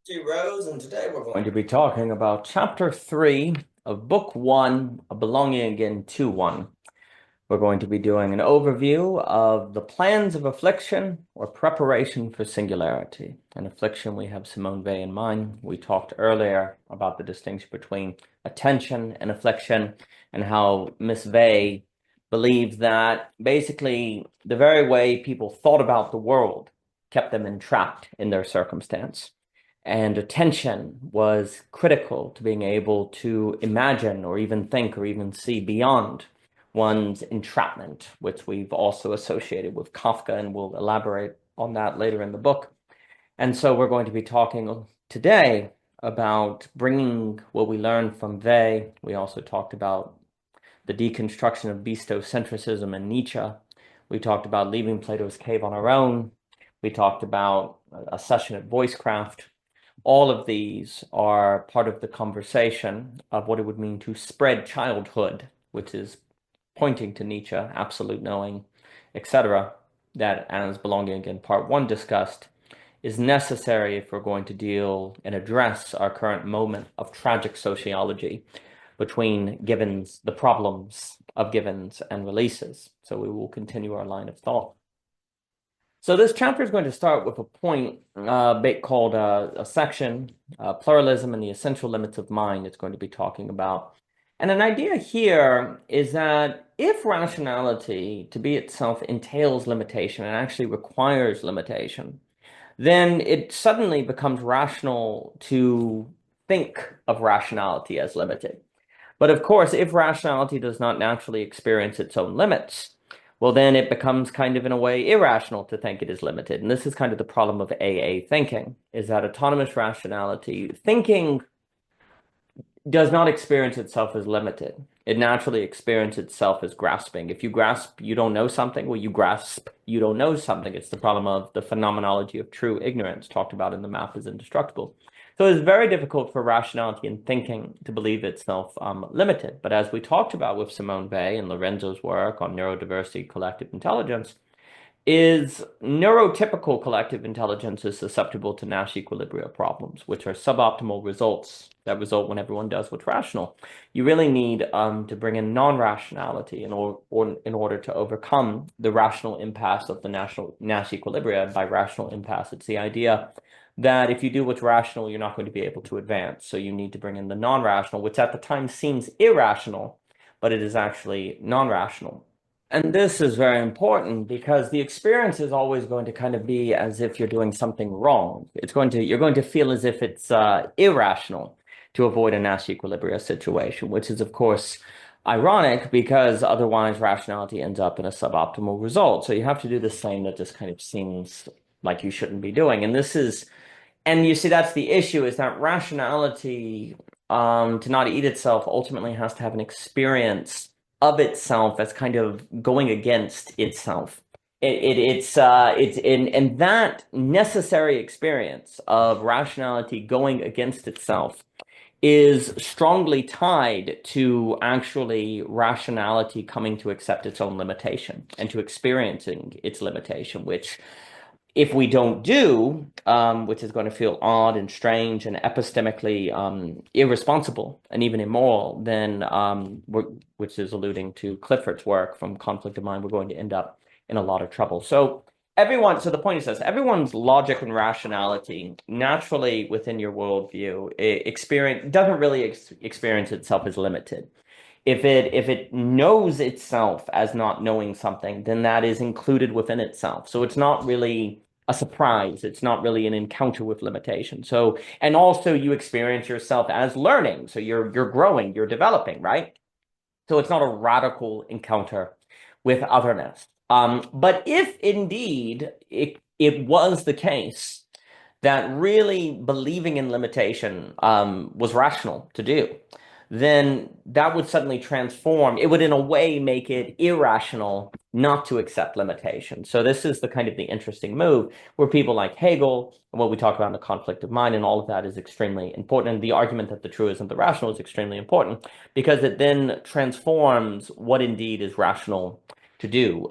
Rose, and today we're going to be talking about chapter 3 of book 1 of Belonging Again II.1. We're going to be doing an overview of the plans of affliction or preparation for singularity. In affliction, we have Simone Weil in mind. We talked earlier about the distinction between attention and affliction and how Miss Weil believed that basically the very way people thought about the world kept them entrapped in their circumstance. And attention was critical to being able to imagine or even think or even see beyond one's entrapment, which we've also associated with Kafka, and we'll elaborate on that later in the book. And so we're going to be talking today about bringing what we learned from Weil. We also talked about the deconstruction of beastocentrism and Nietzsche. We talked about leaving Plato's cave on our own. We talked about a session at Voicecraft. All of these are part of the conversation of what it would mean to spread childhood, which is pointing to Nietzsche, absolute knowing, etc., that, as Belonging in Part 1 discussed, is necessary if we're going to deal and address our current moment of tragic sociology between givens, the problems of givens and releases. So we will continue our line of thought. So this chapter is going to start with a point called a section, Pluralism and the Essential Limits of Mind. It's going to be talking about. And an idea here is that if rationality to be itself entails limitation and actually requires limitation, then it suddenly becomes rational to think of rationality as limited. But of course, if rationality does not naturally experience its own limits, well, then it becomes kind of in a way irrational to think it is limited. And this is kind of the problem of AA thinking, is that autonomous rationality thinking does not experience itself as limited. It naturally experiences itself as grasping. If you grasp, you don't know something. Well, you grasp, you don't know something. It's the problem of the phenomenology of true ignorance, talked about in The Map is Indestructible. So it's very difficult for rationality and thinking to believe itself limited. But as we talked about with Simone Weil and Lorenzo's work on neurodiversity, collective intelligence, is neurotypical collective intelligence is susceptible to Nash equilibria problems, which are suboptimal results that result when everyone does what's rational. You really need to bring in non-rationality in order to overcome the rational impasse of the Nash equilibria. And by rational impasse, it's the idea that if you do what's rational, you're not going to be able to advance. So you need to bring in the non-rational, which at the time seems irrational, but it is actually non-rational. And this is very important because the experience is always going to kind of be as if you're doing something wrong. You're going to feel as if it's irrational to avoid a Nash equilibria situation, which is, of course, ironic because otherwise rationality ends up in a suboptimal result. So you have to do this thing that just kind of seems like you shouldn't be doing. And you see, that's the issue, is that rationality, to not eat itself, ultimately has to have an experience of itself as kind of going against itself. It's in that necessary experience of rationality going against itself is strongly tied to actually rationality coming to accept its own limitation and to experiencing its limitation, which if we don't do, which is going to feel odd and strange and epistemically irresponsible and even immoral, then, which is alluding to Clifford's work from Conflict of Mind, we're going to end up in a lot of trouble. So the point is this, everyone's logic and rationality naturally within your worldview doesn't really experience itself as limited. If it knows itself as not knowing something, then that is included within itself. So it's not really a surprise. It's not really an encounter with limitation. So, and also you experience yourself as learning. So you're growing, you're developing, right? So it's not a radical encounter with otherness. But if indeed it was the case that really believing in limitation was rational to do, then that would suddenly transform. It would, in a way, make it irrational not to accept limitation. So this is the kind of the interesting move where people like Hegel, and what we talk about in the conflict of mind, and all of that is extremely important. And the argument that the true isn't the rational is extremely important because it then transforms what indeed is rational to do.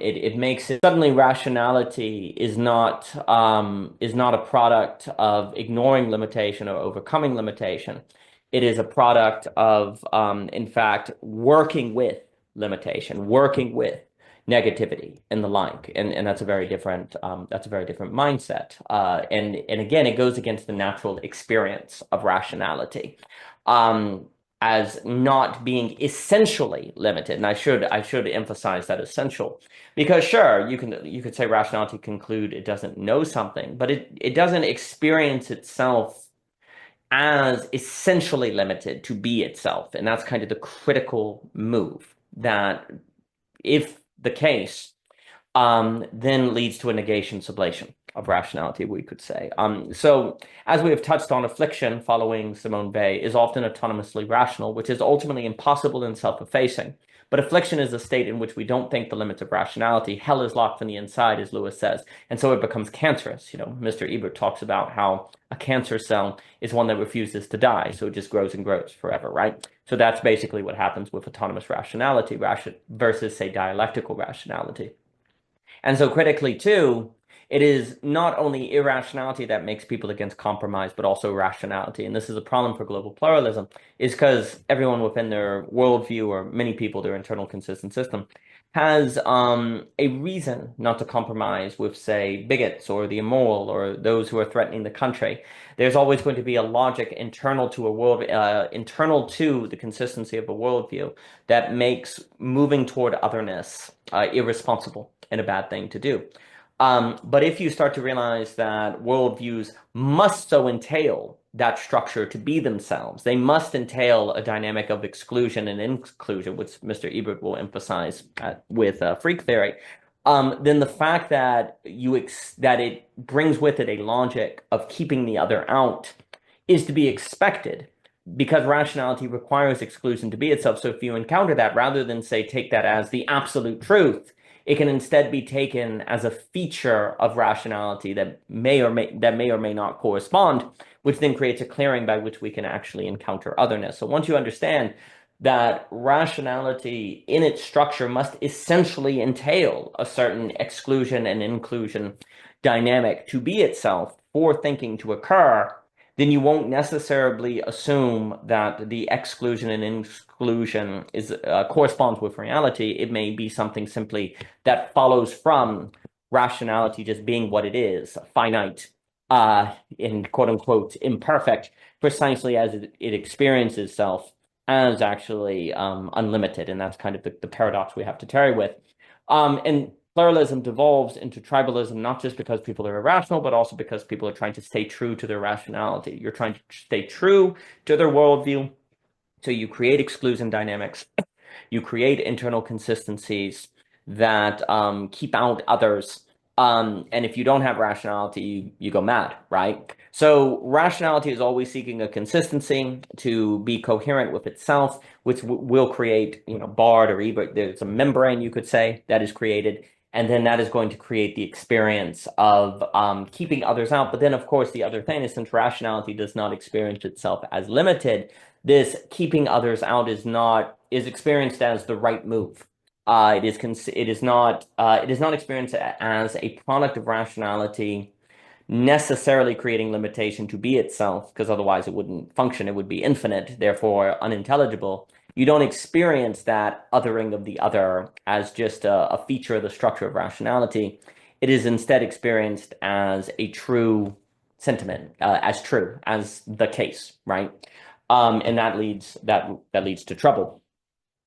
It makes it suddenly rationality is not a product of ignoring limitation or overcoming limitation. It is a product of in fact working with limitation, working with negativity and the like, and that's a very different mindset. And again, it goes against the natural experience of rationality. As not being essentially limited. And I should emphasize that essential, because sure, you could say rationality conclude it doesn't know something, but it doesn't experience itself as essentially limited to be itself. And that's kind of the critical move that, if the case, then leads to a negation sublation of rationality, we could say. So, as we have touched on, affliction, following Simone Weil, is often autonomously rational, which is ultimately impossible and self-effacing. But affliction is a state in which we don't think the limits of rationality. Hell is locked from the inside, as Lewis says, and so it becomes cancerous. Mr. Ebert talks about how a cancer cell is one that refuses to die, so it just grows and grows forever, right? So that's basically what happens with autonomous rationality versus, say, dialectical rationality. And so critically too, it is not only irrationality that makes people against compromise, but also rationality. And this is a problem for global pluralism, is because everyone within their worldview, or many people, their internal consistent system, has a reason not to compromise with, say, bigots or the immoral or those who are threatening the country. There's always going to be a logic internal to internal to the consistency of a worldview that makes moving toward otherness irresponsible and a bad thing to do. But if you start to realize that worldviews must so entail that structure to be themselves, they must entail a dynamic of exclusion and inclusion, which Mr. Ebert will emphasize with freak theory, then the fact that that it brings with it a logic of keeping the other out is to be expected, because rationality requires exclusion to be itself. So if you encounter that, rather than, say, take that as the absolute truth, it can instead be taken as a feature of rationality that may or may not correspond, which then creates a clearing by which we can actually encounter otherness. So once you understand that rationality in its structure must essentially entail a certain exclusion and inclusion dynamic to be itself for thinking to occur, then you won't necessarily assume that the exclusion and inclusion corresponds with reality. It may be something simply that follows from rationality just being what it is, finite, and quote unquote imperfect, precisely as it experiences itself as actually unlimited. And that's kind of the paradox we have to tarry with. And pluralism devolves into tribalism, not just because people are irrational, but also because people are trying to stay true to their rationality. You're trying to stay true to their worldview. So you create exclusion dynamics. You create internal consistencies that keep out others. And if you don't have rationality, you go mad, right? So rationality is always seeking a consistency to be coherent with itself, which will create, Bard or Ebert, there's a membrane, you could say, that is created. And then that is going to create the experience of keeping others out. But then, of course, the other thing is, since rationality does not experience itself as limited, this keeping others out is experienced as the right move. It is not experienced as a product of rationality necessarily creating limitation to be itself, because otherwise it wouldn't function. It would be infinite, therefore unintelligible. You don't experience that othering of the other as just a feature of the structure of rationality. It is instead experienced as a true sentiment, as true, as the case, right? And that leads to trouble.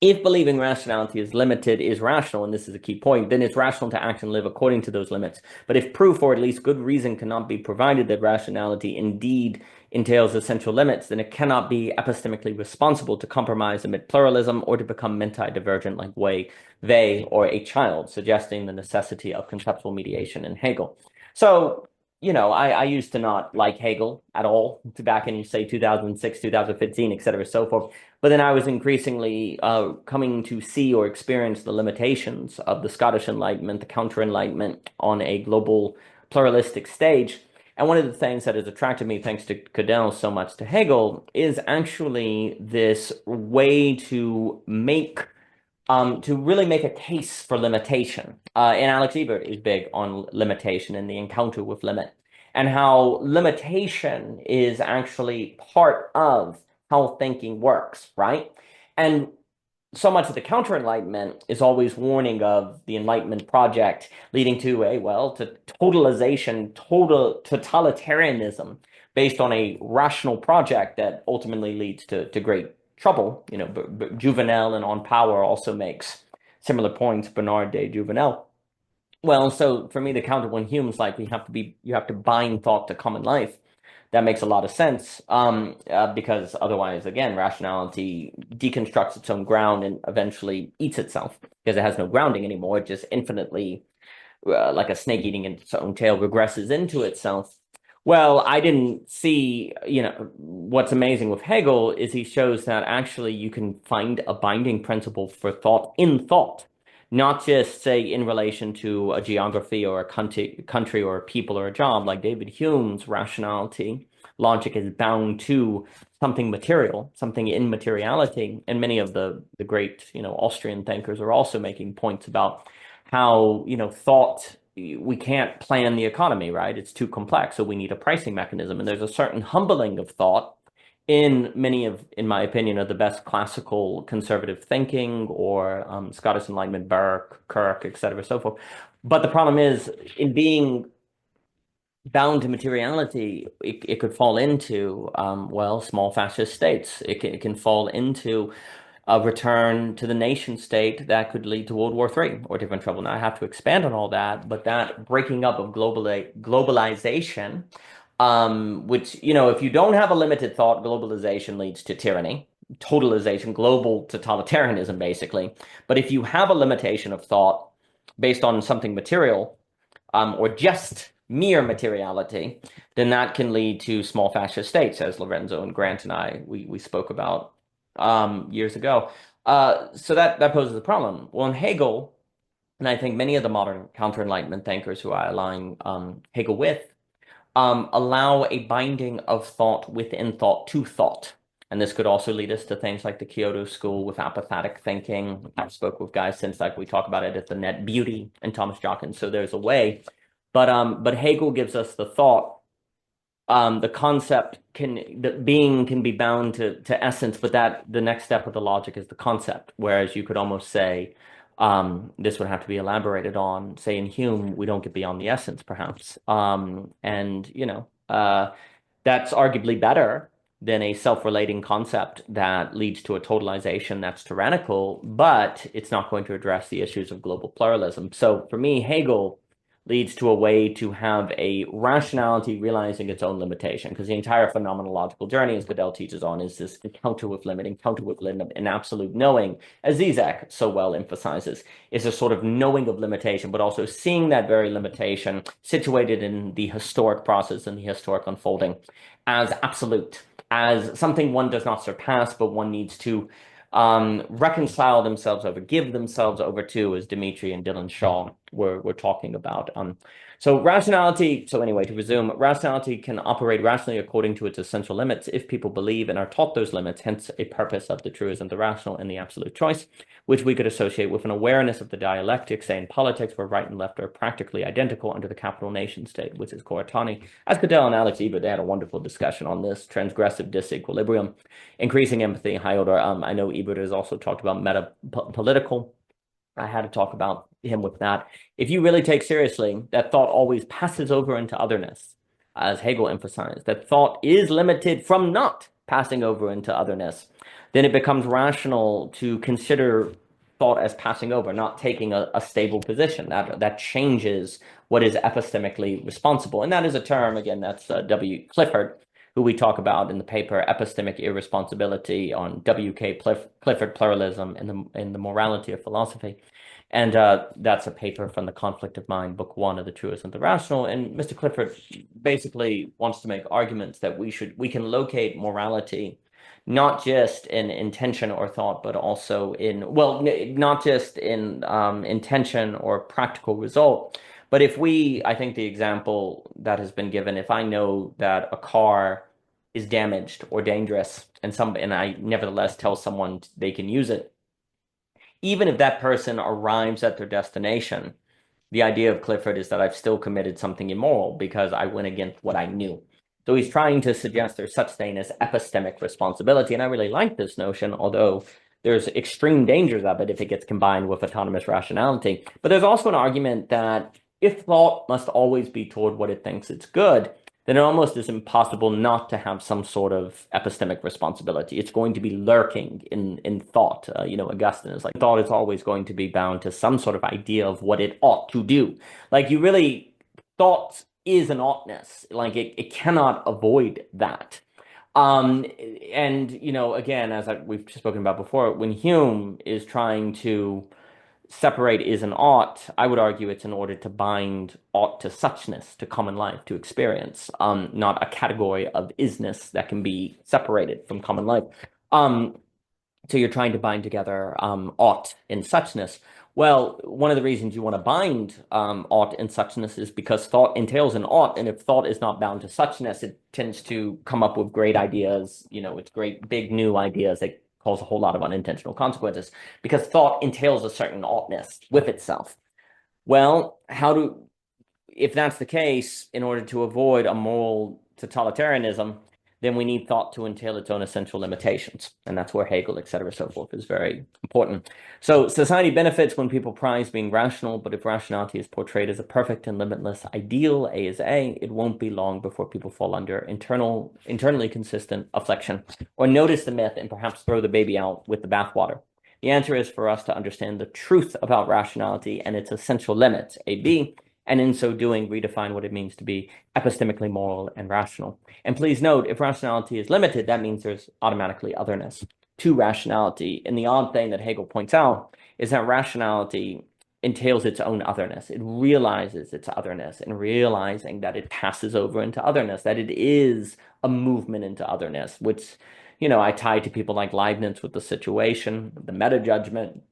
If believing rationality is limited is rational, and this is a key point, then it's rational to act and live according to those limits. But if proof, or at least good reason, cannot be provided that rationality indeed entails essential limits, then it cannot be epistemically responsible to compromise amid pluralism or to become mentidivergent like Weil or a child, suggesting the necessity of conceptual mediation in Hegel. So, I used to not like Hegel at all back in, say, 2006, 2015, et cetera, so forth. But then I was increasingly coming to see or experience the limitations of the Scottish Enlightenment, the Counter-Enlightenment on a global pluralistic stage. And one of the things that has attracted me, thanks to Cadell, so much to Hegel, is actually this way to make to really make a case for limitation. And Alex Ebert is big on limitation and the encounter with limit, and how limitation is actually part of how thinking works, right? And so much of the counter-enlightenment is always warning of the Enlightenment project leading to to totalization, total totalitarianism based on a rational project that ultimately leads to great trouble. Juvenal and On Power also makes similar points, Bernard de Juvenel. Well, so for me, the counter when Hume's like, you have to bind thought to common life. That makes a lot of sense, because otherwise, again, rationality deconstructs its own ground and eventually eats itself because it has no grounding anymore. It just infinitely, like a snake eating its own tail, regresses into itself. Well, I didn't see, what's amazing with Hegel is he shows that actually you can find a binding principle for thought in thought, not just say in relation to a geography or a country or a people or a job. Like David Hume's rationality, logic is bound to something material, something in materiality. And many of the great, Austrian thinkers are also making points about how, thought, we can't plan the economy, right? It's too complex. So we need a pricing mechanism. And there's a certain humbling of thought in many of, in my opinion, of the best classical conservative thinking, or Scottish Enlightenment, Burke, Kirk, et cetera, so forth. But the problem is, in being bound to materiality, it could fall into, small fascist states. It can fall into a return to the nation state that could lead to World War III or different trouble. Now, I have to expand on all that, but that breaking up of globalization, which, if you don't have a limited thought, globalization leads to tyranny, totalization, global totalitarianism, basically. But if you have a limitation of thought based on something material, or just mere materiality, then that can lead to small fascist states, as Lorenzo and Grant and I we spoke about years ago. So that poses a problem. Well, in Hegel, and I think many of the modern counter-enlightenment thinkers who I align Hegel with, allow a binding of thought within thought to thought. And this could also lead us to things like the Kyoto School with apophatic thinking. I've spoke with guys since, like we talk about it at the Net Beauty and Thomas Jockin. So there's a way, but Hegel gives us the thought. The concept the being can be bound to essence, but that the next step of the logic is the concept. Whereas you could almost say, this would have to be elaborated on. Say in Hume, we don't get beyond the essence, perhaps. And that's arguably better than a self-relating concept that leads to a totalization that's tyrannical, but it's not going to address the issues of global pluralism. So for me, Hegel leads to a way to have a rationality realizing its own limitation, because the entire phenomenological journey, as Gödel teaches on, is this encounter with limit, and absolute knowing, as Zizek so well emphasizes, is a sort of knowing of limitation, but also seeing that very limitation situated in the historic process and the historic unfolding as absolute, as something one does not surpass, but one needs to reconcile themselves over, give themselves over to, as Dimitri and Dylan Shaw were talking about. So rationality, so anyway, to resume, rationality can operate rationally according to its essential limits if people believe and are taught those limits, hence a purpose of the truism, the rational and the absolute choice, which we could associate with an awareness of the dialectic, say in politics, where right and left are practically identical under the capital nation state, which is Koratani. As Gödel and Alex Ebert, they had a wonderful discussion on this, transgressive disequilibrium, increasing empathy, high order. I know Ebert has also talked about meta-political. I had to talk about him with that. If you really take seriously that thought always passes over into otherness, as Hegel emphasized, that thought is limited from not passing over into otherness, then it becomes rational to consider thought as passing over, not taking a stable position. That changes what is epistemically responsible. And that is a term, again, that's W. Clifford, who we talk about in the paper Epistemic Irresponsibility on W.K. Clifford Pluralism in the Morality of Philosophy. And that's a paper from the Conflict of Mind, Book 1 of the Truism and the Rational. And Mr. Clifford basically wants to make arguments that we can locate morality not just in intention or thought, but also in, well, not just in intention or practical result. But I think the example that has been given, if I know that a car is damaged or dangerous and I nevertheless tell someone they can use it, even if that person arrives at their destination, the idea of Clifford is that I've still committed something immoral because I went against what I knew. So he's trying to suggest there's such thing as epistemic responsibility. And I really like this notion, although there's extreme dangers of it if it gets combined with autonomous rationality. But there's also an argument that if thought must always be toward what it thinks it's good, then it almost is impossible not to have some sort of epistemic responsibility. It's going to be lurking in thought. Augustine is like, thought is always going to be bound to some sort of idea of what it ought to do. Like thought is an oughtness. Like it cannot avoid that. Again, as we've spoken about before, when Hume is trying to separate is and ought, I would argue it's in order to bind ought to suchness, to common life, to experience, not a category of isness that can be separated from common life. So you're trying to bind together ought and suchness. Well, one of the reasons you want to bind ought and suchness is because thought entails an ought, and if thought is not bound to suchness, it tends to come up with great ideas. It's great big new ideas that cause a whole lot of unintentional consequences because thought entails a certain oughtness with itself. Well, if that's the case, in order to avoid a moral totalitarianism, then we need thought to entail its own essential limitations. And that's where Hegel, et cetera, so forth, is very important. So society benefits when people prize being rational, but if rationality is portrayed as a perfect and limitless ideal, A is A, it won't be long before people fall under internally consistent affliction, or notice the myth and perhaps throw the baby out with the bathwater. The answer is for us to understand the truth about rationality and its essential limits, A, B, and in so doing, redefine what it means to be epistemically moral and rational. And please note, if rationality is limited, that means there's automatically otherness to rationality. And the odd thing that Hegel points out is that rationality entails its own otherness. It realizes its otherness, and realizing that it passes over into otherness, that it is a movement into otherness, which, I tie to people like Leibniz with the situation, the meta judgment,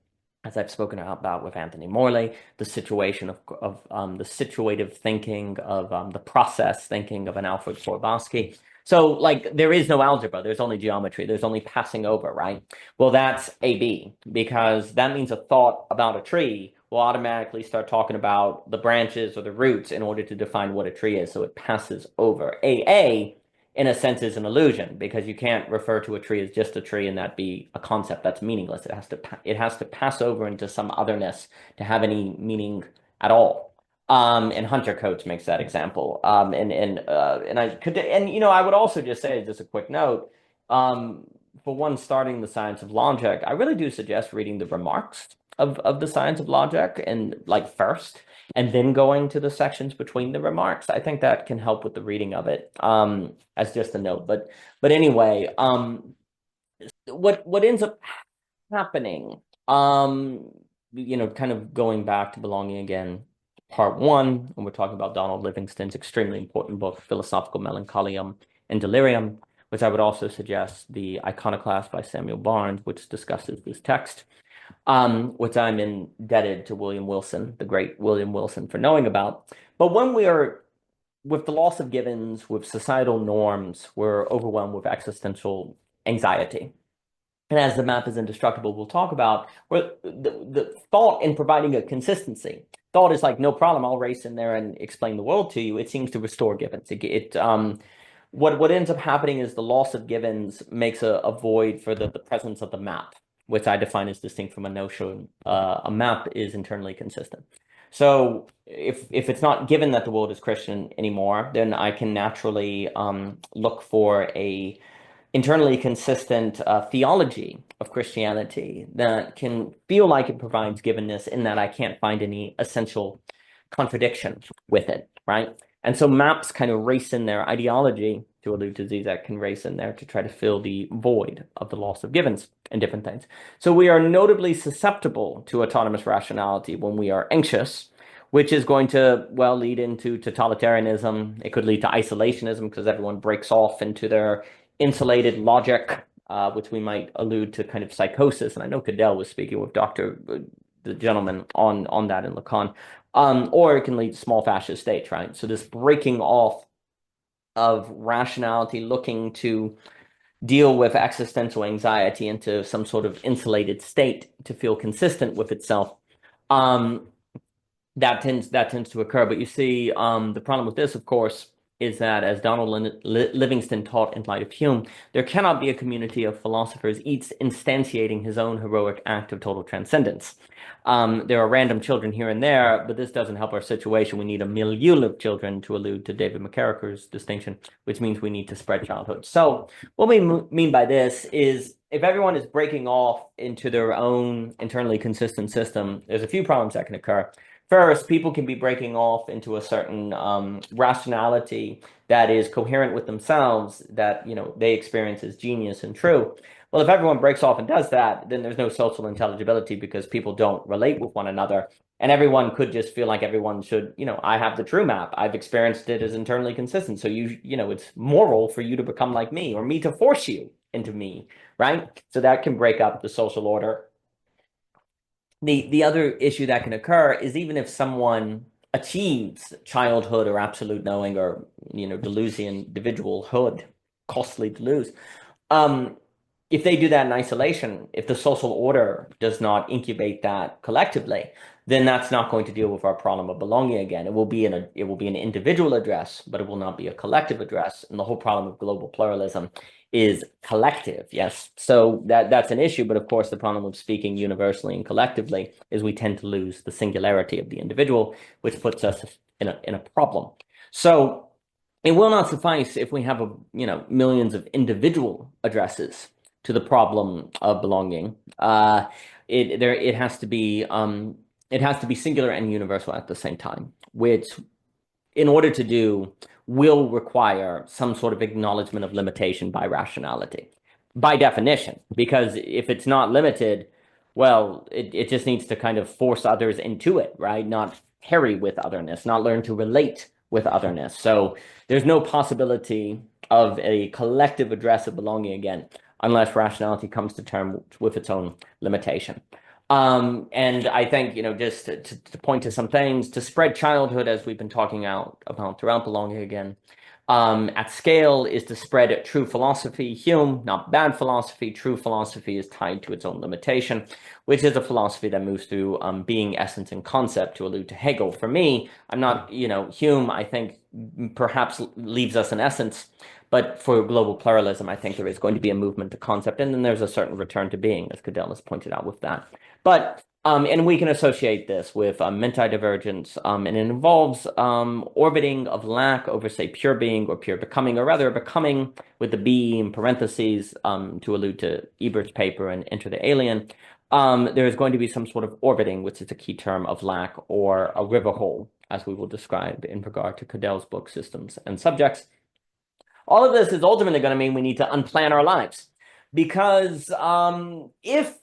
as I've spoken about with Anthony Morley, the situation of the situative thinking, of the process thinking of an Alfred Korbowski. So, there is no algebra. There's only geometry. There's only passing over, right? Well, that's AB, because that means a thought about a tree will automatically start talking about the branches or the roots in order to define what a tree is. So it passes over. AA, in a sense, is an illusion because you can't refer to a tree as just a tree and that be a concept that's meaningless. It has to pass over into some otherness to have any meaning at all. And Hunter Coates makes that example. I would also just say, just a quick note, for one starting the science of logic, I really do suggest reading the remarks of the science of logic and first, and then going to the sections between the remarks. I think that can help with the reading of it, as just a note. But anyway, what ends up happening, kind of going back to belonging again, part one, when we're talking about Donald Livingston's extremely important book, Philosophical Melancholium and Delirium, which I would also suggest the Iconoclast by Samuel Barnes, which discusses this text. Which I'm indebted to William Wilson, the great William Wilson, for knowing about. But when we are with the loss of givens, with societal norms, we're overwhelmed with existential anxiety. And as the map is indestructible, we'll talk about where the thought in providing a consistency. Thought is like, no problem, I'll race in there and explain the world to you. It seems to restore givens. What ends up happening is the loss of givens makes a void for the presence of the map, which I define as distinct from a notion. A map is internally consistent. So if it's not given that the world is Christian anymore, then I can naturally look for a internally consistent theology of Christianity that can feel like it provides givenness in that I can't find any essential contradiction with it, right? And so maps kind of race in their ideology, to allude to Zizek, can race in there to try to fill the void of the loss of givens and different things. So we are notably susceptible to autonomous rationality when we are anxious, which is going to, well, lead into totalitarianism. It could lead to isolationism because everyone breaks off into their insulated logic, which we might allude to kind of psychosis. And I know Cadell was speaking with the gentleman on that in Lacan. Or it can lead to small fascist states, right? So this breaking off of rationality, looking to deal with existential anxiety into some sort of insulated state to feel consistent with itself. Um, that tends to occur. But you see, the problem with this, of course, is that, as Donald Livingston taught in Light of Hume, there cannot be a community of philosophers each instantiating his own heroic act of total transcendence. There are random children here and there, but this doesn't help our situation. We need a milieu of children, to allude to David McCarriker's distinction, which means we need to spread childhood. So what we mean by this is, if everyone is breaking off into their own internally consistent system, there's a few problems that can occur. First, people can be breaking off into a certain rationality that is coherent with themselves, that they experience as genius and true. Well, if everyone breaks off and does that, then there's no social intelligibility because people don't relate with one another. And everyone could just feel like everyone should, I have the true map. I've experienced it as internally consistent. So it's moral for you to become like me, or me to force you into me, right? So that can break up the social order. The other issue that can occur is, even if someone achieves childhood or absolute knowing, or Deleuzian individualhood, costly to lose, if they do that in isolation, if the social order does not incubate that collectively, then that's not going to deal with our problem of belonging again. It will be an individual address, but it will not be a collective address. And the whole problem of global pluralism is collective. Yes. So that's an issue. But of course, the problem of speaking universally and collectively is we tend to lose the singularity of the individual, which puts us in a problem. So it will not suffice if we have millions of individual addresses to the problem of belonging. It has to be singular and universal at the same time, which, in order to do, will require some sort of acknowledgement of limitation by rationality, by definition. Because if it's not limited, well, it just needs to kind of force others into it, right? Not harry with otherness, not learn to relate with otherness. So there's no possibility of a collective address of belonging again, unless rationality comes to terms with its own limitation. And I think, just to point to some things, to spread childhood, as we've been talking about throughout belonging again, at scale, is to spread true philosophy. Hume, not bad philosophy. True philosophy is tied to its own limitation, which is a philosophy that moves through being, essence, and concept, to allude to Hegel. For me, I'm not, Hume, I think, perhaps leaves us in essence. But for global pluralism, I think there is going to be a movement to concept, and then there's a certain return to being, as Cadell has pointed out with that. But and we can associate this with mentidivergence, and it involves orbiting of lack over, say, pure being or pure becoming, or rather becoming with the B in parentheses, to allude to Ebert's paper and Enter the Alien. There is going to be some sort of orbiting, which is a key term, of lack, or a river hole, as we will describe in regard to Cadell's book, Systems and Subjects. All of this is ultimately going to mean we need to unplan our lives, because if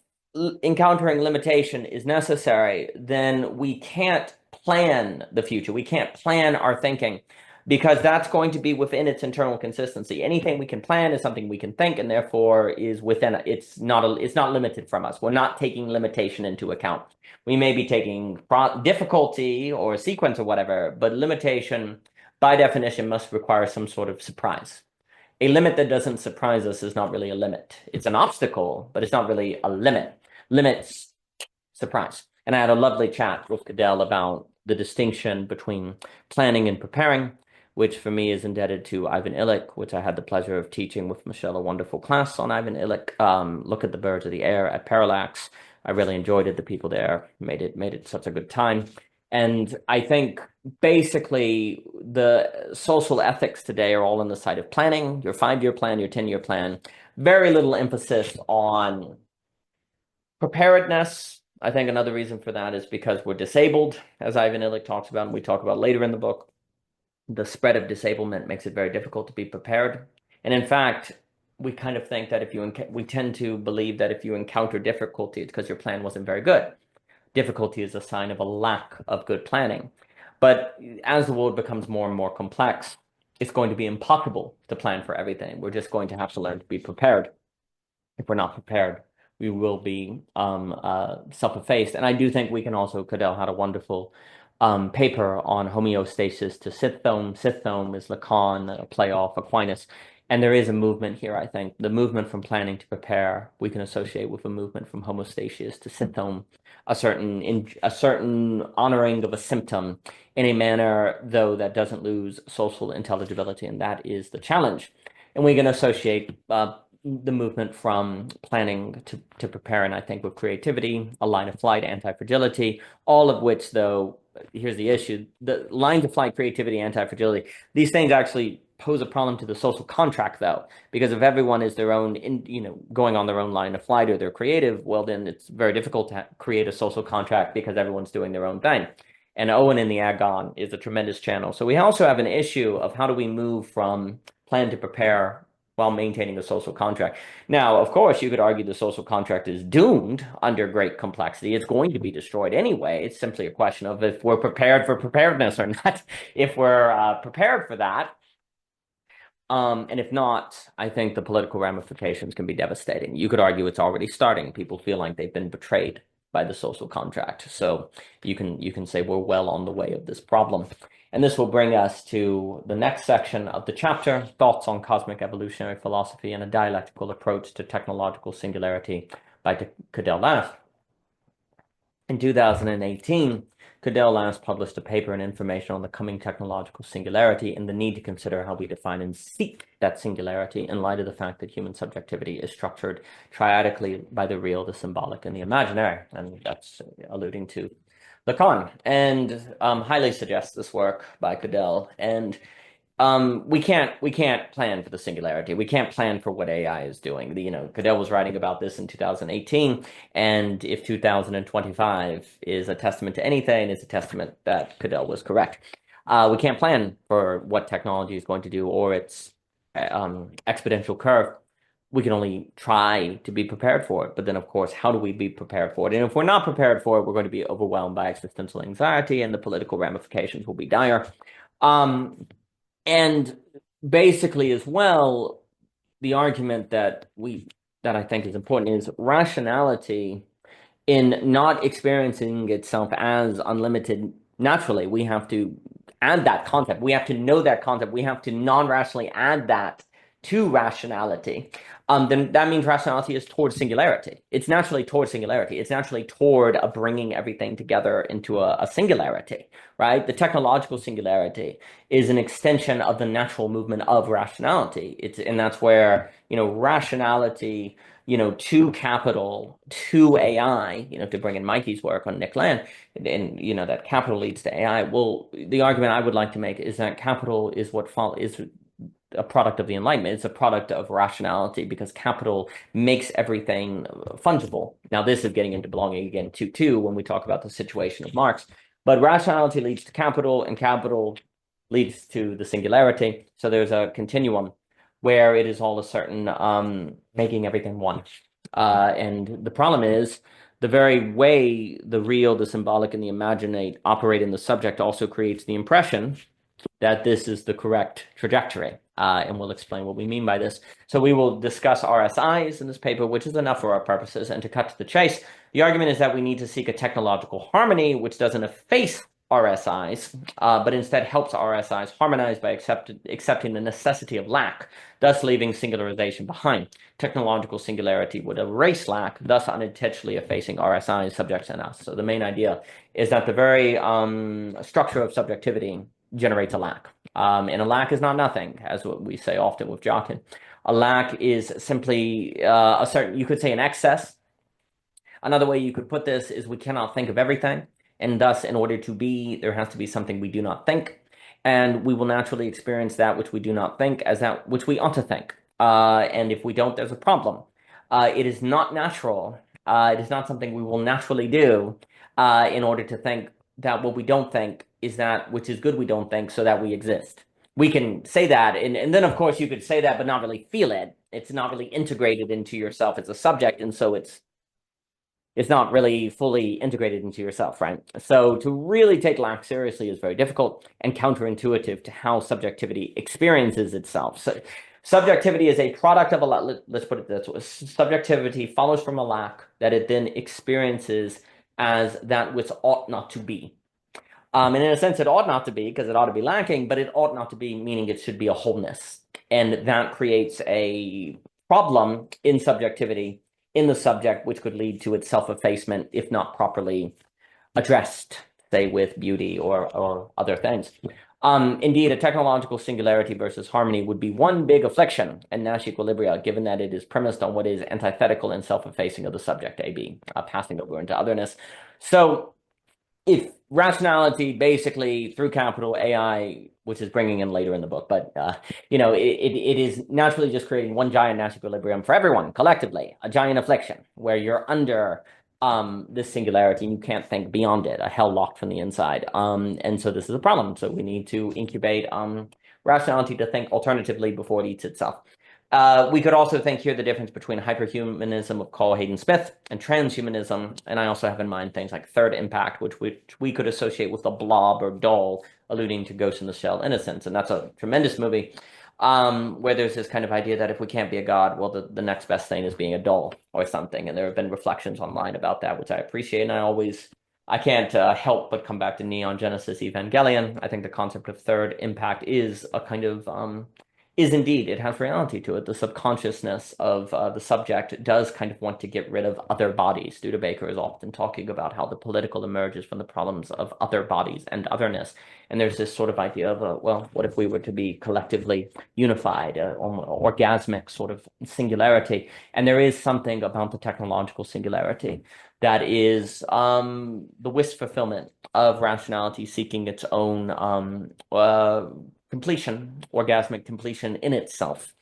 encountering limitation is necessary, then we can't plan the future. We can't plan our thinking, because that's going to be within its internal consistency. Anything we can plan is something we can think, and therefore is within it. It's not limited from us. We're not taking limitation into account. We may be taking difficulty or sequence or whatever, but limitation, by definition, must require some sort of surprise. A limit that doesn't surprise us is not really a limit. It's an obstacle, but it's not really a limit. Limits surprise. And I had a lovely chat with Cadell about the distinction between planning and preparing, which for me is indebted to Ivan Illich, which I had the pleasure of teaching with Michelle, a wonderful class on Ivan Illich. Look at the Birds of the Air at Parallax. I really enjoyed it. The people there made it such a good time. And I think basically the social ethics today are all on the side of planning, your 5-year plan, your 10-year plan. Very little emphasis on preparedness. I think another reason for that is because we're disabled, as Ivan Illich talks about, and we talk about later in the book. The spread of disablement makes it very difficult to be prepared. And in fact, we kind of think that we tend to believe that if you encounter difficulty, it's because your plan wasn't very good. Difficulty is a sign of a lack of good planning. But as the world becomes more and more complex, it's going to be impossible to plan for everything. We're just going to have to learn to be prepared. If we're not prepared, we will be self-effaced. And I do think we can also, Cadell had a wonderful paper on homeostasis to sithome. Sithome is Lacan, a play off Aquinas. And there is a movement here, I think. The movement from planning to prepare, we can associate with a movement from homostasias to symptom, a certain honoring of a symptom in a manner, though, that doesn't lose social intelligibility, and that is the challenge. And we can associate the movement from planning to prepare, and I think with creativity, a line of flight, anti-fragility, all of which, though, here's the issue: the line to flight, creativity, anti-fragility, these things actually pose a problem to the social contract, though, because if everyone is their own, going on their own line of flight, or they're creative, well, then it's very difficult to create a social contract because everyone's doing their own thing. And Owen in the Agon is a tremendous channel. So we also have an issue of how do we move from plan to prepare while maintaining a social contract. Now, of course, you could argue the social contract is doomed under great complexity. It's going to be destroyed anyway. It's simply a question of if we're prepared for preparedness or not. If we're prepared for that, and if not, I think the political ramifications can be devastating. You could argue it's already starting. People feel like they've been betrayed by the social contract. So you can say we're well on the way of this problem. And this will bring us to the next section of the chapter, Thoughts on Cosmic Evolutionary Philosophy and a Dialectical Approach to Technological Singularity by Cadell Last. In 2018, Cadell Last published a paper and information on the coming technological singularity and the need to consider how we define and seek that singularity in light of the fact that human subjectivity is structured triadically by the real, the symbolic, and the imaginary. And that's alluding to Lacan, and highly suggests this work by Cadell. And we can't plan for the singularity. We can't plan for what AI is doing. Cadell was writing about this in 2018, and if 2025 is a testament to anything, it's a testament that Cadell was correct. We can't plan for what technology is going to do or its exponential curve. We can only try to be prepared for it. But then, of course, how do we be prepared for it? And if we're not prepared for it, we're going to be overwhelmed by existential anxiety, and the political ramifications will be dire. And basically, as well, the argument that I think is important is rationality in not experiencing itself as unlimited naturally. We have to add that concept. We have to know that concept. We have to non-rationally add that to rationality. Then that means rationality is toward singularity. It's naturally toward singularity. It's naturally toward bringing everything together into a singularity, right? The technological singularity is an extension of the natural movement of rationality. And that's where, rationality, to capital, to AI, to bring in Mikey's work on Nick Land, and, that capital leads to AI. Well, the argument I would like to make is that capital is is a product of the Enlightenment. It's a product of rationality because capital makes everything fungible. Now, this is getting into belonging again to when we talk about the situation of Marx. But rationality leads to capital, and capital leads to the singularity. So there's a continuum where it is all a certain making everything one. And the problem is the very way the real, the symbolic, and the imaginate operate in the subject also creates the impression that this is the correct trajectory. And we'll explain what we mean by this. So we will discuss RSIs in this paper, which is enough for our purposes. And to cut to the chase, the argument is that we need to seek a technological harmony, which doesn't efface RSIs, but instead helps RSIs harmonize by accepting the necessity of lack, thus leaving singularization behind. Technological singularity would erase lack, thus unintentionally effacing RSIs, subjects, and us. So the main idea is that the very structure of subjectivity generates a lack. And a lack is not nothing, as what we say often with Jockin. A lack is simply you could say an excess. Another way you could put this is we cannot think of everything. And thus, in order to be, there has to be something we do not think. And we will naturally experience that which we do not think as that which we ought to think. And if we don't, there's a problem. It is not natural. It is not something we will naturally do in order to think that what we don't think is that which is good we don't think so that we exist. We can say that, and then, of course, you could say that but not really feel it. It's not really integrated into yourself as a subject, and so it's not really fully integrated into yourself, right? So to really take lack seriously is very difficult and counterintuitive to how subjectivity experiences itself. So subjectivity is a product of a lack. Let's put it this way. Subjectivity follows from a lack that it then experiences as that which ought not to be. And in a sense, it ought not to be, because it ought to be lacking, but it ought not to be, meaning it should be a wholeness. And that creates a problem in subjectivity in the subject, which could lead to its self-effacement if not properly addressed, say, with beauty or other things. Indeed, a technological singularity versus harmony would be one big affliction in Nash equilibria, given that it is premised on what is antithetical and self-effacing of the subject, AB, passing over into otherness. So if rationality basically through capital AI, which is bringing in later in the book, but it is naturally just creating one giant Nash equilibrium for everyone collectively, a giant affliction where you're under this singularity and you can't think beyond it, a hell locked from the inside. And so this is a problem. So we need to incubate rationality to think alternatively before it eats itself. We could also think here the difference between hyperhumanism of Carl Hayden Smith and transhumanism. And I also have in mind things like third impact, which we could associate with the blob or doll, alluding to Ghost in the Shell innocence. And that's a tremendous movie where there's this kind of idea that if we can't be a god, well, the next best thing is being a doll or something. And there have been reflections online about that, which I appreciate. And I can't help but come back to Neon Genesis Evangelion. I think the concept of third impact is a kind of is indeed, it has reality to it. The subconsciousness of the subject does kind of want to get rid of other bodies. Studebaker is often talking about how the political emerges from the problems of other bodies and otherness. And there's this sort of idea of, well, what if we were to be collectively unified, orgasmic sort of singularity? And there is something about the technological singularity that is the wish fulfillment of rationality seeking its own completion, orgasmic completion in itself,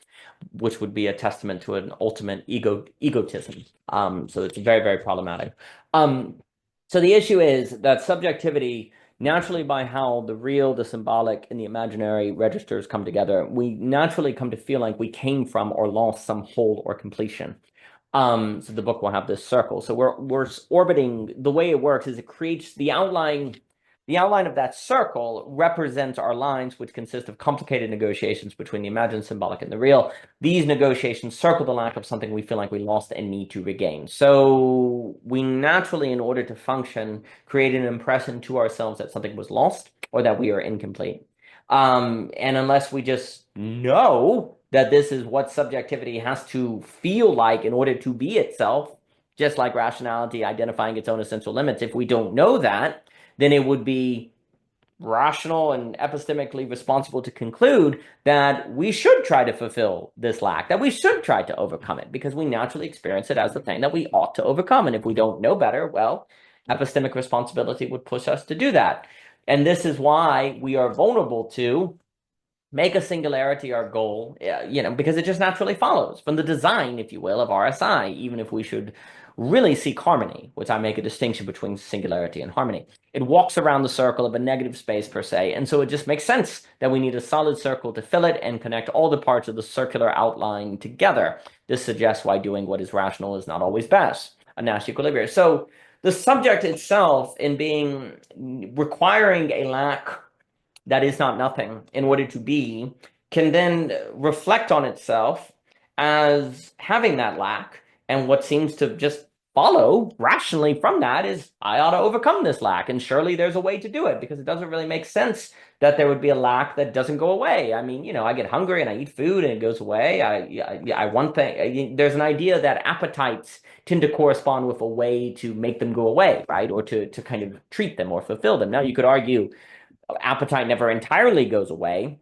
which would be a testament to an ultimate egotism. So it's very, very problematic. So the issue is that subjectivity, naturally by how the real, the symbolic, and the imaginary registers come together, we naturally come to feel like we came from or lost some whole or completion. So the book will have this circle. So we're orbiting. The way it works is it creates the outline. The outline of that circle represents our lines, which consist of complicated negotiations between the imagined, symbolic, and the real. These negotiations circle the lack of something we feel like we lost and need to regain. So we naturally, in order to function, create an impression to ourselves that something was lost or that we are incomplete. And unless we just know that this is what subjectivity has to feel like in order to be itself, just like rationality identifying its own essential limits, if we don't know that, then it would be rational and epistemically responsible to conclude that we should try to fulfill this lack, that we should try to overcome it, because we naturally experience it as the thing that we ought to overcome. And if we don't know better, well, epistemic responsibility would push us to do that. And this is why we are vulnerable to make a singularity our goal, because it just naturally follows from the design, if you will, of RSI, even if we should really seek harmony, which I make a distinction between singularity and harmony. It walks around the circle of a negative space per se, and so it just makes sense that we need a solid circle to fill it and connect all the parts of the circular outline together. This suggests why doing what is rational is not always best, a Nash equilibrium. So the subject itself requiring a lack that is not nothing in order to be can then reflect on itself as having that lack. And what seems to just follow rationally from that is I ought to overcome this lack. And surely there's a way to do it, because it doesn't really make sense that there would be a lack that doesn't go away. I mean, I get hungry and I eat food and it goes away. I one thing, there's an idea that appetites tend to correspond with a way to make them go away, right? Or to kind of treat them or fulfill them. Now, you could argue appetite never entirely goes away,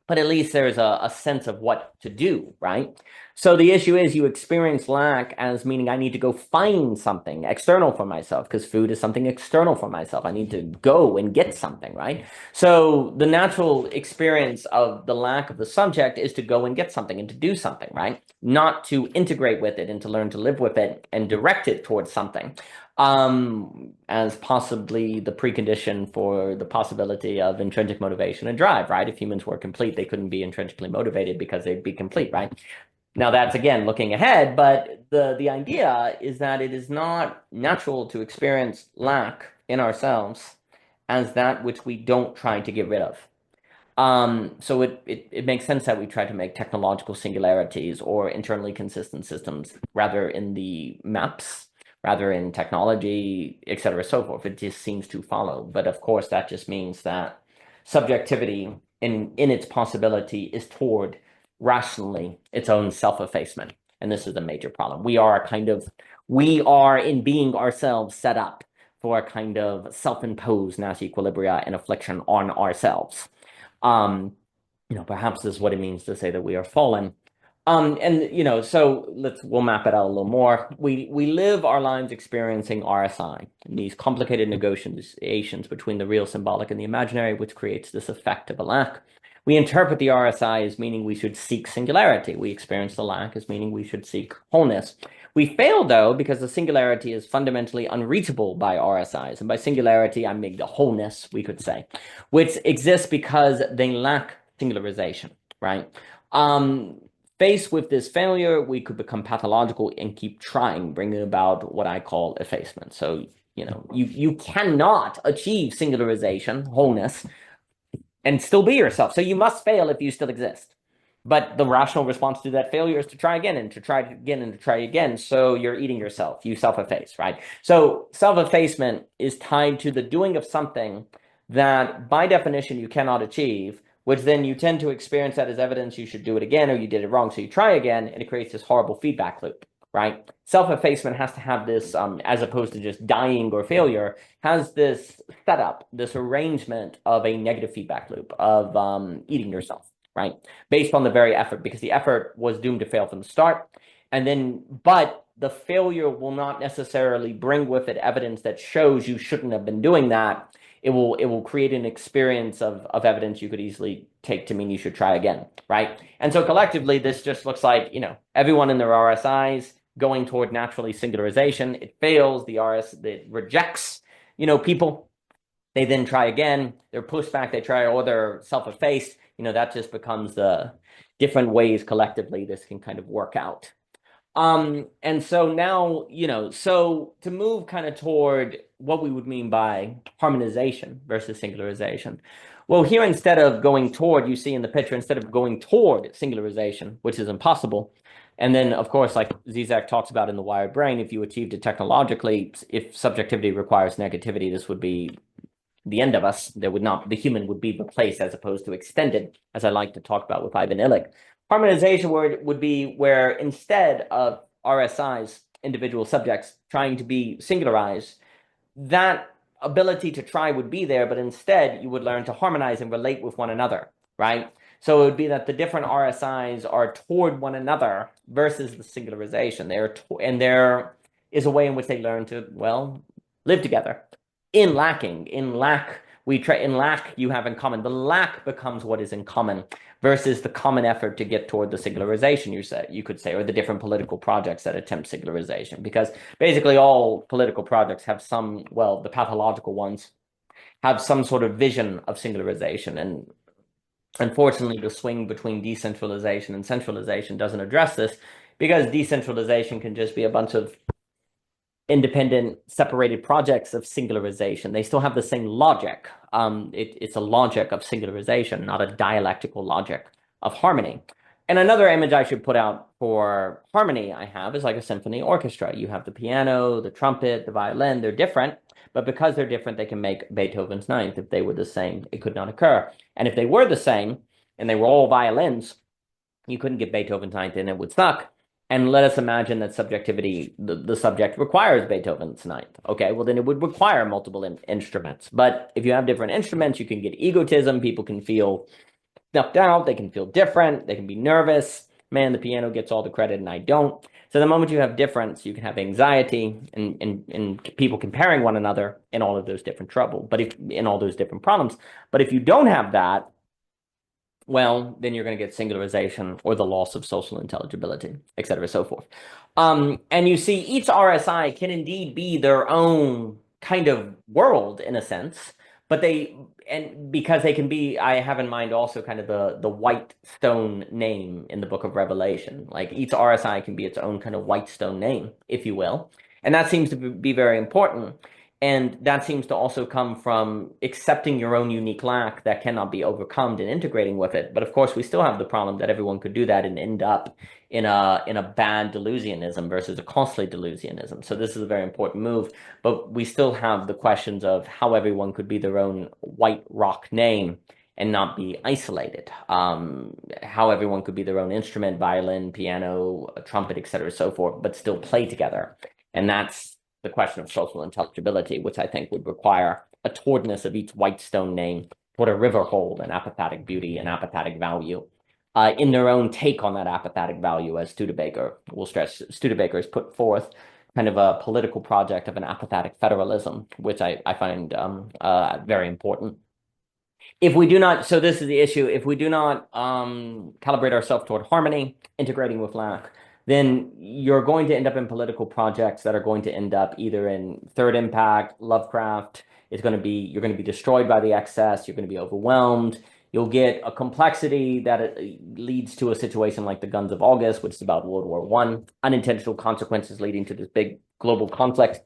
but at least there's a sense of what to do, right? So the issue is you experience lack as meaning I need to go find something external for myself, because food is something external for myself. I need to go and get something, right? So the natural experience of the lack of the subject is to go and get something and to do something, right? Not to integrate with it and to learn to live with it and direct it towards something. As possibly the precondition for the possibility of intrinsic motivation and drive, right? If humans were complete, they couldn't be intrinsically motivated because they'd be complete, right? Now that's, again, looking ahead, but the idea is that it is not natural to experience lack in ourselves as that which we don't try to get rid of. So it makes sense that we try to make technological singularities or internally consistent systems rather in the maps rather in technology, et cetera, so forth. It just seems to follow. But of course, that just means that subjectivity in its possibility is toward rationally its own self-effacement. And this is a major problem. We are in being ourselves set up for a kind of self-imposed Nazi equilibria and affliction on ourselves. Perhaps this is what it means to say that we are fallen. So we'll map it out a little more. We live our lives experiencing RSI, these complicated negotiations between the real symbolic and the imaginary, which creates this effect of a lack. We interpret the RSI as meaning we should seek singularity. We experience the lack as meaning we should seek wholeness. We fail, though, because the singularity is fundamentally unreachable by RSIs. And by singularity, I mean the wholeness, we could say, which exists because they lack singularization, right? Faced with this failure, we could become pathological and keep trying, bringing about what I call effacement. So, you cannot achieve singularization, wholeness, and still be yourself. So you must fail if you still exist. But the rational response to that failure is to try again and to try again and to try again. So you're eating yourself. You self-efface, right? So self-effacement is tied to the doing of something that by definition you cannot achieve, which then you tend to experience that as evidence you should do it again or you did it wrong. So you try again and it creates this horrible feedback loop, right? Self-effacement has to have this, as opposed to just dying or failure, has this setup, this arrangement of a negative feedback loop of eating yourself, right? Based on the very effort, because the effort was doomed to fail from the start. But the failure will not necessarily bring with it evidence that shows you shouldn't have been doing that. It will create an experience of evidence you could easily take to mean you should try again, right? And so collectively, this just looks like, everyone in their RSIs going toward naturally singularization. It fails, it rejects, people. They then try again, they're pushed back, they try, or they're self-effaced. That just becomes the different ways collectively this can kind of work out. And so now, so to move kind of toward what we would mean by harmonization versus singularization. Well, here, instead of going toward, you see in the picture, instead of going toward singularization, which is impossible, and then, of course, like Zizek talks about in The Wired Brain, if you achieved it technologically, if subjectivity requires negativity, this would be the end of us. The human would be replaced as opposed to extended, as I like to talk about with Ivan Illich. Harmonization would be where instead of RSIs, individual subjects, trying to be singularized, that ability to try would be there, but instead you would learn to harmonize and relate with one another, right? So it would be that the different RSIs are toward one another versus the singularization. And there is a way in which they learn to, live together. In lack you have in common. The lack becomes what is in common versus the common effort to get toward the singularization, you could say, or the different political projects that attempt singularization. Because basically all political projects have the pathological ones have some sort of vision of singularization. And unfortunately, the swing between decentralization and centralization doesn't address this, because decentralization can just be a bunch of independent, separated projects of singularization. They still have the same logic. It's a logic of singularization, not a dialectical logic of harmony. And another image I should put out for harmony I have is like a symphony orchestra. You have the piano, the trumpet, the violin. They're different, but because they're different, they can make Beethoven's Ninth. If they were the same, it could not occur. And if they were the same, and they were all violins, you couldn't get Beethoven's Ninth and it would suck. And let us imagine that subjectivity, the subject requires Beethoven's Ninth. Okay, well, then it would require multiple instruments. But if you have different instruments, you can get egotism. People can feel snuffed out. They can feel different. They can be nervous. Man, the piano gets all the credit and I don't. So the moment you have difference, you can have anxiety and people comparing one another in all of those different in all those different problems. But if you don't have that, then you're going to get singularization or the loss of social intelligibility, et cetera, so forth. And you see, each RSI can indeed be their own kind of world in a sense, but because they can be, I have in mind also kind of the white stone name in the book of Revelation. Like each RSI can be its own kind of white stone name, if you will. And that seems to be very important. And that seems to also come from accepting your own unique lack that cannot be overcome and integrating with it. But of course, we still have the problem that everyone could do that and end up in a bad delusionism versus a costly delusionism. So this is a very important move. But we still have the questions of how everyone could be their own white rock name and not be isolated. How everyone could be their own instrument, violin, piano, trumpet, etc., so forth, but still play together. And that's the question of social intelligibility, which I think would require a towardness of each white stone name toward a river hold, an apophatic beauty, an apophatic value, in their own take on that apophatic value, as Studebaker will stress. Studebaker has put forth kind of a political project of an apophatic federalism, which I find very important. If we do not, so this is the issue, if we do not calibrate ourselves toward harmony, integrating with lack, then you're going to end up in political projects that are going to end up either in third impact, Lovecraft, you're going to be destroyed by the excess, you're going to be overwhelmed, you'll get a complexity that leads to a situation like the Guns of August, which is about World War I, unintentional consequences leading to this big global conflict.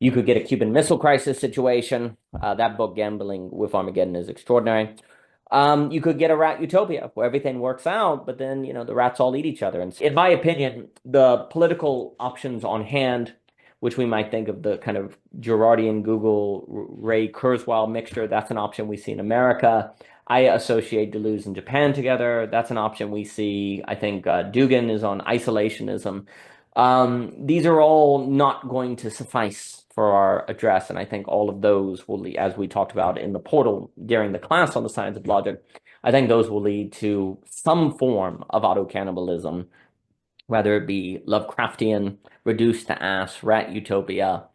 You could get a Cuban Missile Crisis situation. That book, Gambling with Armageddon, is extraordinary. You could get a rat utopia where everything works out, but then, the rats all eat each other. And in my opinion, the political options on hand, which we might think of the kind of Girardian Google Ray Kurzweil mixture, that's an option we see in America. I associate Deleuze and Japan together. That's an option we see. I think Dugan is on isolationism. These are all not going to suffice for our address, and I think all of those will lead, as we talked about in the portal during the class on the science of logic, I think those will lead to some form of auto-cannibalism, whether it be Lovecraftian, reduced to ass, rat utopia,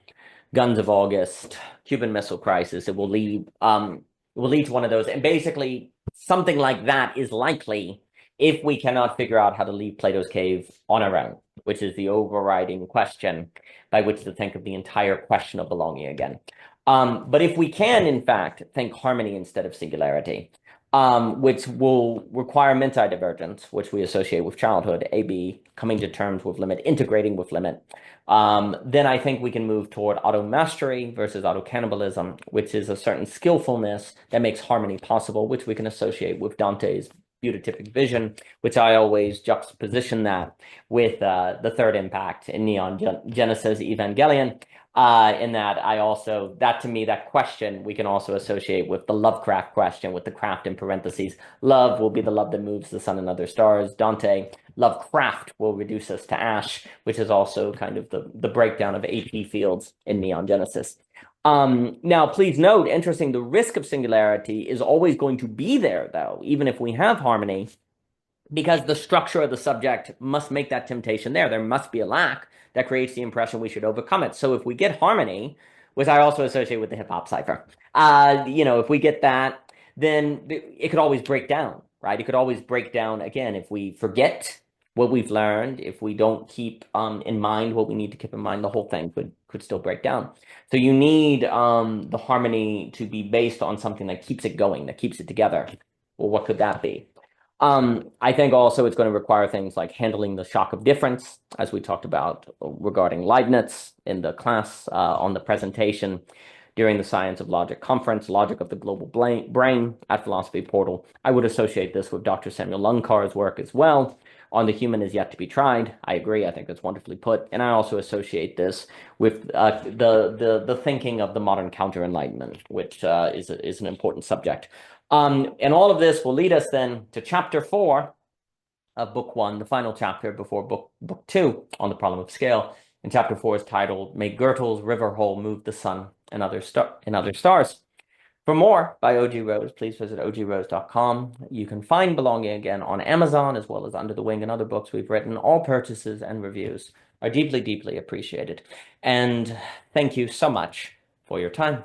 Guns of August, Cuban Missile Crisis. It will lead to one of those, and basically something like that is likely if we cannot figure out how to leave Plato's cave on our own, which is the overriding question by which to think of the entire question of belonging again. But if we can, in fact, think harmony instead of singularity, which will require mentidivergence, which we associate with childhood, AB, coming to terms with limit, integrating with limit, then I think we can move toward auto-mastery versus auto-cannibalism, which is a certain skillfulness that makes harmony possible, which we can associate with Dante's beatific vision, which I always juxtaposition that with the third impact in Neon Genesis Evangelion. In that to me, that question we can also associate with the Lovecraft question, with the craft in parentheses. Love will be the love that moves the sun and other stars. Dante, Lovecraft will reduce us to ash, which is also kind of the breakdown of AP fields in Neon Genesis. Now, please note, interesting, the risk of singularity is always going to be there, though, even if we have harmony, because the structure of the subject must make that temptation there. There must be a lack that creates the impression we should overcome it. So if we get harmony, which I also associate with the hip-hop cipher, if we get that, then it could always break down, right? It could always break down again if we forget what we've learned, if we don't keep in mind what we need to keep in mind, the whole thing could still break down. So you need the harmony to be based on something that keeps it going, that keeps it together. Well, what could that be? I think also it's going to require things like handling the shock of difference, as we talked about regarding Leibniz in the class on the presentation during the Science of Logic conference, Logic of the Global Brain at Philosophy Portal. I would associate this with Dr. Samuel Lunkar's work as well on The Human Is Yet to Be Tried. I agree. I think that's wonderfully put. And I also associate this with the thinking of the modern counter-enlightenment, which is an important subject. And all of this will lead us then to chapter 4 of book 1, the final chapter before book 2 on the problem of scale. And chapter 4 is titled, May Goethe's River Hole Move the Sun and Other Stars. For more by O.G. Rose, please visit ogrose.com. You can find Belonging Again on Amazon, as well as Under the Wing and other books we've written. All purchases and reviews are deeply, deeply appreciated. And thank you so much for your time.